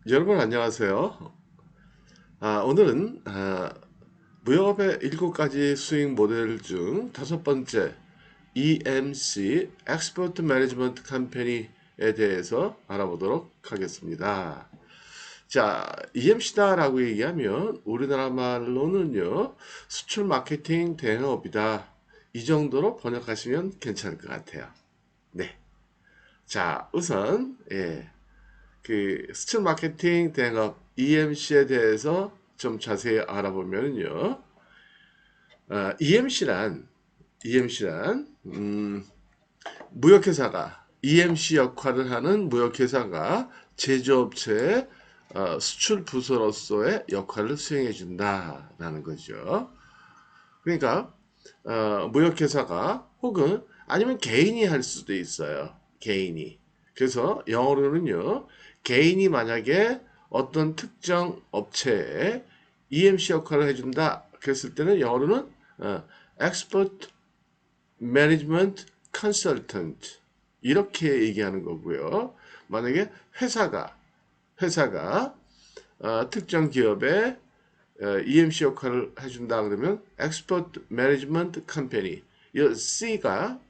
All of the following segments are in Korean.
여러분 안녕하세요. 오늘은 무역업의 7가지 수익 모델 중 다섯 번째 EMC Export Management Company에 대해서 알아보도록 하겠습니다. 자, EMC다라고 얘기하면 우리나라 말로는요, 수출 마케팅 대행업이다. 이 정도로 번역하시면 괜찮을 것 같아요. 네. 자, 우선 그 수출 마케팅 대행업 EMC에 대해서 좀 자세히 알아보면요. EMC란 무역회사가 EMC 역할을 하는 무역회사가 제조업체의 수출 부서로서의 역할을 수행해 준다라는 거죠. 그러니까 무역회사가 혹은 아니면 개인이 할 수도 있어요. 개인이. 그래서 영어로는요. 개인이 만약에 어떤 특정 업체에 EMC 역할을 해준다. 그랬을 때는 영어로는 Export Management Consultant 이렇게 얘기하는 거고요. 만약에 회사가 특정 기업에 EMC 역할을 해준다 그러면 Export Management Company. 이 C가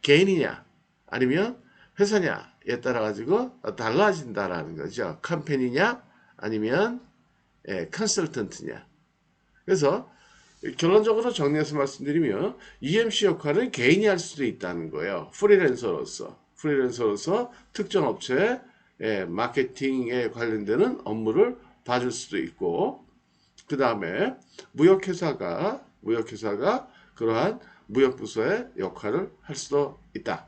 개인이냐 아니면 회사냐에 따라 가지고 달라진다라는 거죠. 컴퍼니냐 아니면 컨설턴트냐. 그래서 결론적으로 정리해서 말씀드리면 EMC 역할은 개인이 할 수도 있다는 거예요. 프리랜서로서 특정 업체의 마케팅에 관련되는 업무를 봐줄 수도 있고 그 다음에 무역회사가 그러한 무역부서의 역할을 할 수도 있다.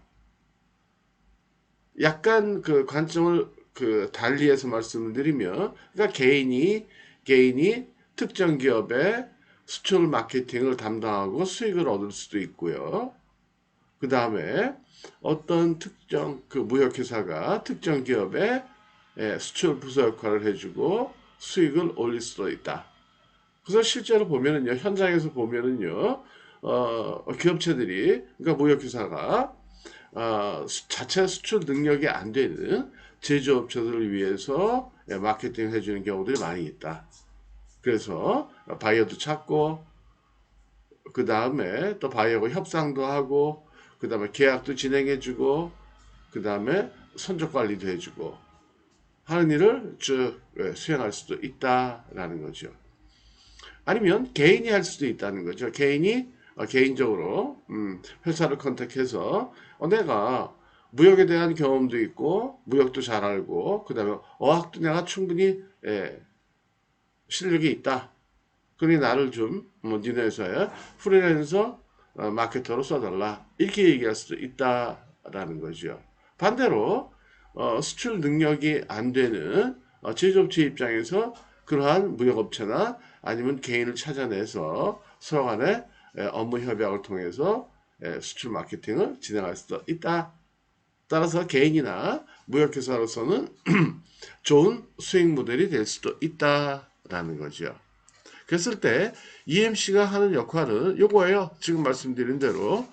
약간 그 관점을 그 달리해서 말씀을 드리면, 그러니까 개인이 특정 기업의 수출 마케팅을 담당하고 수익을 얻을 수도 있고요. 그 다음에 어떤 특정 그 무역회사가 특정 기업의 수출 부서 역할을 해주고 수익을 올릴 수도 있다. 그래서 실제로 보면은요, 현장에서 보면은요, 기업체들이, 그러니까 무역회사가, 자체 수출 능력이 안 되는 제조업체들을 위해서 마케팅 해주는 경우들이 많이 있다. 그래서 바이어도 찾고, 그 다음에 또 바이어하고 협상도 하고, 그 다음에 계약도 진행해주고, 그 다음에 선적 관리도 해주고, 하는 일을 쭉 수행할 수도 있다라는 거죠. 아니면 개인이 할 수도 있다는 거죠. 개인적으로 회사를 컨택해서 내가 무역에 대한 경험도 있고 무역도 잘 알고 그다음에 어학도 내가 충분히 실력이 있다. 그러니 나를 좀 니네 회사에 프리랜서 마케터로 써달라. 이렇게 얘기할 수도 있다라는 거죠. 반대로 수출 능력이 안 되는 제조업체 입장에서 그러한 무역업체나 아니면 개인을 찾아내서 서로 간에 업무 협약을 통해서 수출 마케팅을 진행할 수도 있다. 따라서 개인이나 무역회사로서는 좋은 수익 모델이 될 수도 있다라는 거죠. 그랬을 때 EMC가 하는 역할은 요거예요. 지금 말씀드린 대로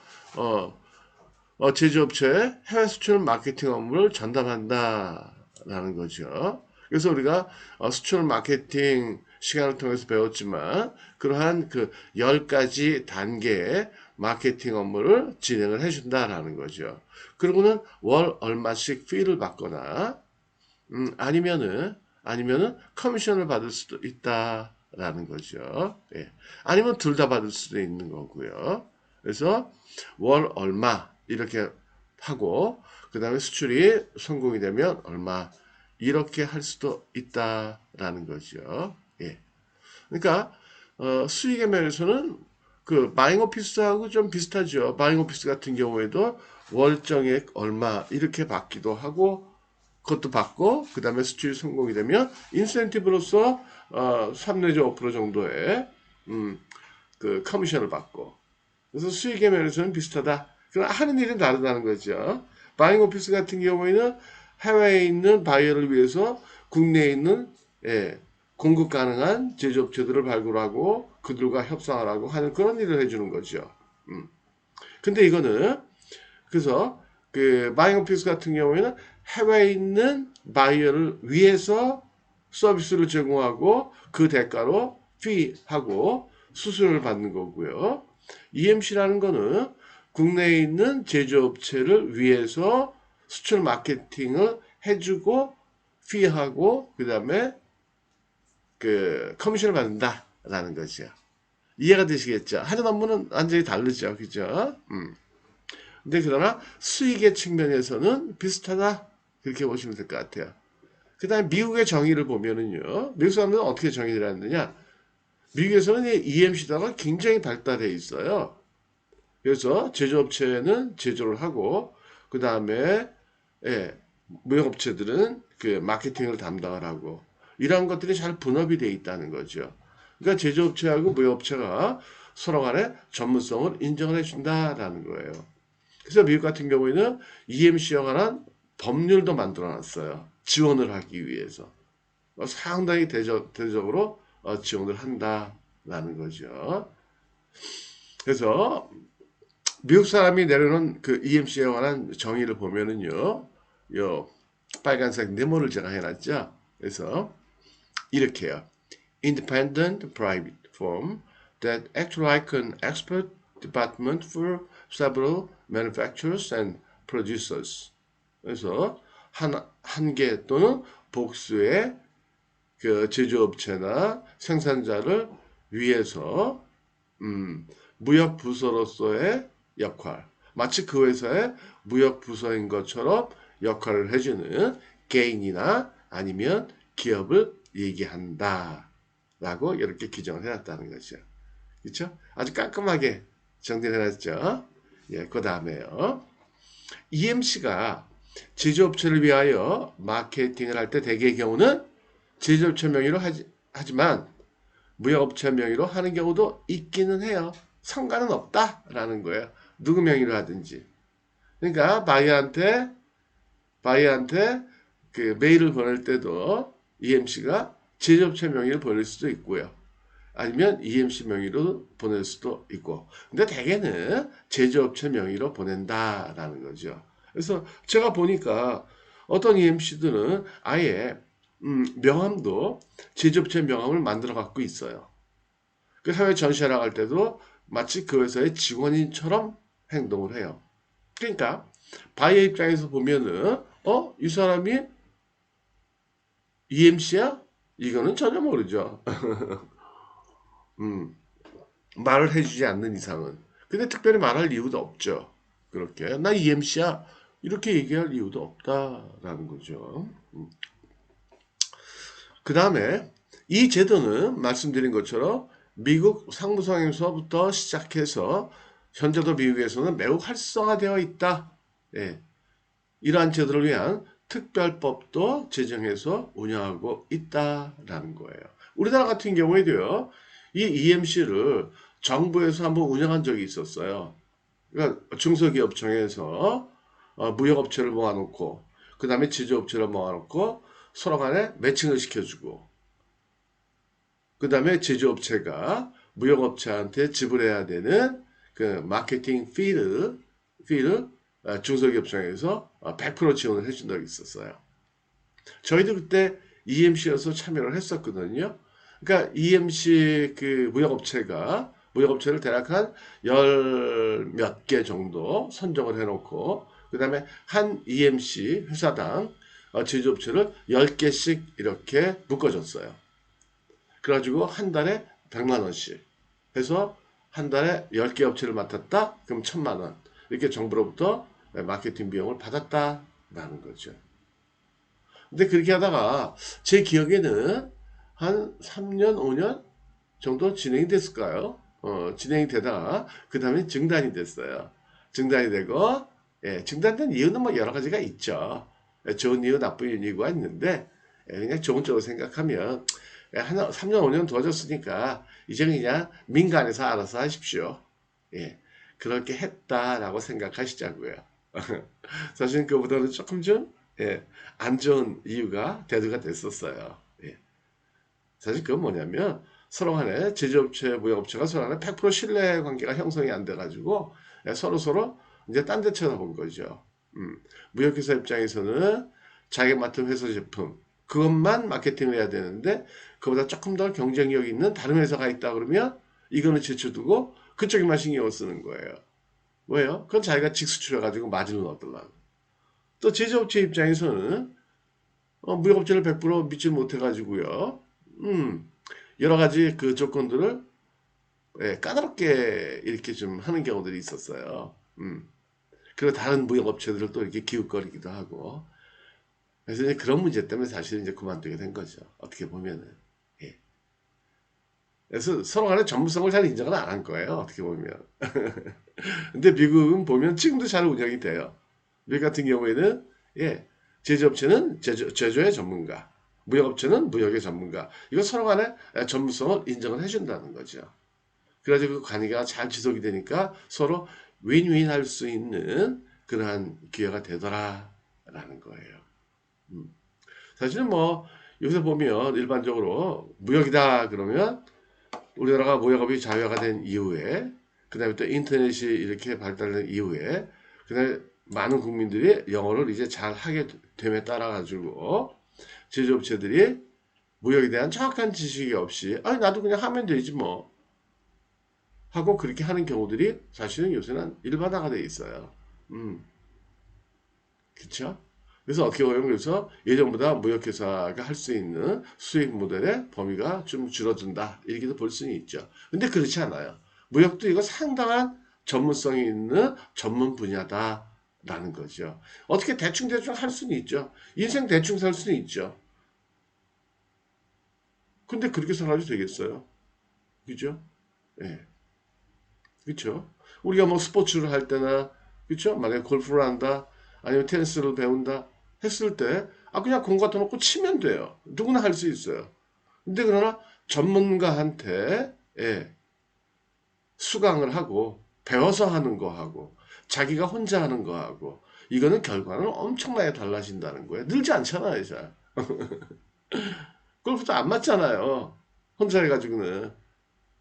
제조업체의 해외 수출 마케팅 업무를 전담한다라는 거죠. 그래서 우리가 수출 마케팅 시간을 통해서 배웠지만 그러한 그 10가지 단계의 마케팅 업무를 진행을 해준다라는 거죠. 그리고는 월 얼마씩 피를 받거나 아니면은 커미션을 받을 수도 있다라는 거죠. 예. 아니면 둘 다 받을 수도 있는 거고요. 그래서 월 얼마 이렇게 하고 그 다음에 수출이 성공이 되면 얼마 이렇게 할 수도 있다라는 거죠. 예. 그러니까 수익의 면에서는 그 마잉 오피스하고 좀 비슷하죠. 마잉 오피스 같은 경우에도 월정액 얼마 이렇게 받기도 하고 그것도 받고 그 다음에 수출이 성공이 되면 인센티브로서 3 내지 5% 정도의 그 커미션을 받고 그래서 수익의 면에서는 비슷하다. 그럼 하는 일은 다르다는 거죠. 바잉 오피스 같은 경우에는 해외에 있는 바이어를 위해서 국내에 있는 공급 가능한 제조업체들을 발굴하고 그들과 협상을 하고 하는 그런 일을 해주는 거죠. 근데 이거는 그래서 그 바잉 오피스 같은 경우에는 해외에 있는 바이어를 위해서 서비스를 제공하고 그 대가로 피하고 수수료를 받는 거고요. EMC라는 거는 국내에 있는 제조업체를 위해서 수출 마케팅을 해주고 피하고 그 다음에 그 커미션을 받는다라는 거죠. 이해가 되시겠죠? 하는 업무는 완전히 다르죠, 그죠? 근데 그러나 수익의 측면에서는 비슷하다 그렇게 보시면 될 것 같아요. 그 다음에 미국의 정의를 보면은요, 미국 사람들은 어떻게 정의를 하느냐? 미국에서는 EMC가 굉장히 발달해 있어요. 그래서 제조업체는 제조를 하고 그 다음에 무역업체들은 그 마케팅을 담당을 하고 이러한 것들이 잘 분업이 돼 있다는 거죠. 그러니까 제조업체하고 무역업체가 서로 간에 전문성을 인정을 해준다라는 거예요. 그래서 미국 같은 경우에는 EMC에 관한 법률도 만들어 놨어요. 지원을 하기 위해서. 상당히 대적으로 지원을 한다라는 거죠. 그래서 미국 사람이 내려놓은 그 EMC에 관한 정의를 보면은요, 요 빨간색 네모를 제가 해놨죠. 그래서 이렇게요. Independent private firm that act like an expert department for several manufacturers and producers. 그래서 한 개 또는 복수의 그 제조업체나 생산자를 위해서 무역 부서로서의 역할, 마치 그 회사의 무역 부서인 것처럼 역할을 해주는 개인이나 아니면 기업을 얘기한다라고 이렇게 규정을 해놨다는 거죠. 그렇죠? 아주 깔끔하게 정리를 해놨죠. 예, 그 다음에요. EMC가 제조업체를 위하여 마케팅을 할 때 대개의 경우는 제조업체 명의로 하지만 무역업체 명의로 하는 경우도 있기는 해요. 상관은 없다라는 거예요. 누구 명의로 하든지. 그러니까 바이한테 그 메일을 보낼 때도 EMC가 제조업체 명의로 보낼 수도 있고요. 아니면 EMC 명의로 보낼 수도 있고. 근데 대개는 제조업체 명의로 보낸다라는 거죠. 그래서 제가 보니까 어떤 EMC들은 아예 명함도 제조업체 명함을 만들어 갖고 있어요. 그 해외 전시회 나갈 때도 마치 그 회사의 직원인처럼 행동을 해요. 그러니까 바이어 입장에서 보면은 이 사람이 EMC야? 이거는 전혀 모르죠. 말을 해주지 않는 이상은. 근데 특별히 말할 이유도 없죠. 그렇게 나 EMC야 이렇게 얘기할 이유도 없다라는 거죠. 그 다음에 이 제도는 말씀드린 것처럼 미국 상무성에서부터 시작해서 현재도 미국에서는 매우 활성화되어 있다. 예. 이러한 제도를 위한 특별법도 제정해서 운영하고 있다라는 거예요. 우리나라 같은 경우에도요. 이 EMC를 정부에서 한번 운영한 적이 있었어요. 그러니까 중소기업청에서 무역업체를 모아놓고 그 다음에 제조업체를 모아놓고 서로 간에 매칭을 시켜주고 그 다음에 제조업체가 무역업체한테 지불해야 되는 그 마케팅 피를 중소기업청에서 100% 지원을 해준 적이 있었어요. 저희도 그때 EMC여서 참여를 했었거든요. 그러니까 EMC 그 무역업체를 대략 한 열 몇 개 정도 선정을 해놓고 그 다음에 한 EMC 회사당 제조업체를 10개씩 이렇게 묶어줬어요. 그래가지고 한 달에 100만 원씩 해서 한 달에 10개 업체를 맡았다? 그럼 1000만 원. 이렇게 정부로부터 마케팅 비용을 받았다라는 거죠. 근데 그렇게 하다가 제 기억에는 한 3년, 5년 정도 진행이 됐을까요? 진행이 되다가 그 다음에 중단이 됐어요. 중단이 되고 중단된 이유는 뭐 여러 가지가 있죠. 좋은 이유, 나쁜 이유가 있는데 그냥 좋은 쪽으로 생각하면 한 3년, 5년 도와줬으니까 이제 그냥 민간에서 알아서 하십시오. 예, 그렇게 했다라고 생각하시자고요. 사실 그보다는 조금 좀 안 좋은 이유가 대두가 됐었어요. 예. 사실 그건 뭐냐면 서로 간에 제조업체, 무역업체가 서로 간에 100% 신뢰 관계가 형성이 안 돼가지고 서로 이제 딴 데 쳐다본 거죠. 무역회사 입장에서는 자기가 맡은 회사 제품 그것만 마케팅을 해야 되는데 그보다 조금 더 경쟁력 있는 다른 회사가 있다 그러면 이거는 제쳐두고 그쪽에만 신경을 쓰는 거예요. 왜요? 그건 자기가 직수출해가지고 마진을 얻으려고. 또 제조업체 입장에서는 무역업체를 100% 믿지 못해가지고요. 여러 가지 그 조건들을 까다롭게 이렇게 좀 하는 경우들이 있었어요. 그리고 다른 무역업체들을 또 이렇게 기웃거리기도 하고. 그래서 이제 그런 문제 때문에 사실 이제 그만두게 된 거죠. 어떻게 보면은. 예. 그래서 서로 간에 전문성을 잘 인정을 안 한 거예요. 어떻게 보면. 근데 미국은 보면 지금도 잘 운영이 돼요. 미국 같은 경우에는 예, 제조업체는 제조의 전문가, 무역업체는 무역의 전문가. 이거 서로 간에 전문성을 인정을 해준다는 거죠. 그래가지고 그 관계가 잘 지속이 되니까 서로 윈윈 할 수 있는 그러한 기회가 되더라라는 거예요. 사실은 뭐 여기서 보면 일반적으로 무역이다 그러면 우리나라가 무역업이 자유화가 된 이후에 그다음에 또 인터넷이 이렇게 발달된 이후에 그다음에 많은 국민들이 영어를 이제 잘 하게 됨에 따라 가지고 제조업체들이 무역에 대한 정확한 지식이 없이 아니 나도 그냥 하면 되지 뭐 하고 그렇게 하는 경우들이 사실은 요새는 일반화가 돼 있어요. 그렇죠? 그래서 어떻게 보면 그래서 예전보다 무역회사가 할 수 있는 수익 모델의 범위가 좀 줄어든다 이렇게도 볼 수는 있죠. 근데 그렇지 않아요. 무역도 이거 상당한 전문성이 있는 전문 분야다라는 거죠. 어떻게 대충대충 할 수는 있죠. 인생 대충 살 수는 있죠. 근데 그렇게 살아도 되겠어요. 그죠? 예. 그렇죠? 우리가 뭐 스포츠를 할 때나 그렇죠? 만약에 골프를 한다 아니면 테니스를 배운다 했을 때 그냥 공 갖다 놓고 치면 돼요. 누구나 할 수 있어요. 근데 그러나 전문가한테 수강을 하고 배워서 하는 거 하고 자기가 혼자 하는 거 하고 이거는 결과는 엄청나게 달라진다는 거예요. 늘지 않잖아요, 잘. 골프도 안 맞잖아요. 혼자 해가지고는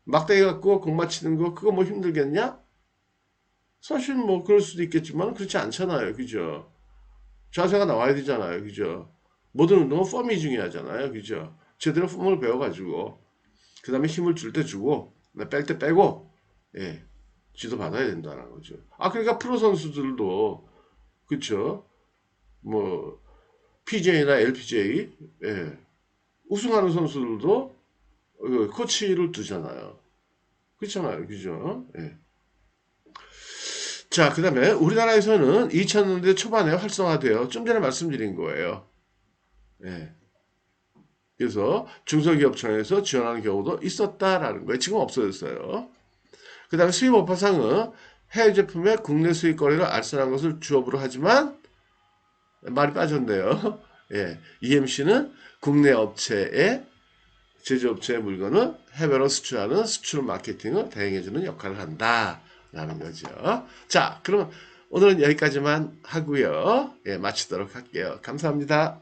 막대기 갖고 공 맞히는 거 그거 뭐 힘들겠냐? 사실 뭐 그럴 수도 있겠지만 그렇지 않잖아요. 그죠? 자세가 나와야 되잖아요. 그죠? 모든 운동은 펌이 중요하잖아요. 그죠? 제대로 펌을 배워가지고 그 다음에 힘을 줄 때 주고 뺄 때 빼고 예, 지도 받아야 된다는 거죠. 그러니까 프로 선수들도 그쵸? 뭐 PGA나 LPGA 예, 우승하는 선수들도 코치를 두잖아요. 그렇잖아요. 그죠? 예. 자, 그 다음에 우리나라에서는 2000년대 초반에 활성화되어 좀 전에 말씀드린 거예요. 예. 그래서 중소기업청에서 지원하는 경우도 있었다라는 거예요. 지금 없어졌어요. 그 다음에 수입 오파상은 해외 제품의 국내 수입 거래를 알선한 것을 주업으로 하지만 말이 빠졌네요. 예. EMC는 국내 업체의 제조업체의 물건을 해외로 수출하는 수출 마케팅을 대행해주는 역할을 한다라는 거죠. 자, 그럼 오늘은 여기까지만 하고요. 예, 마치도록 할게요. 감사합니다.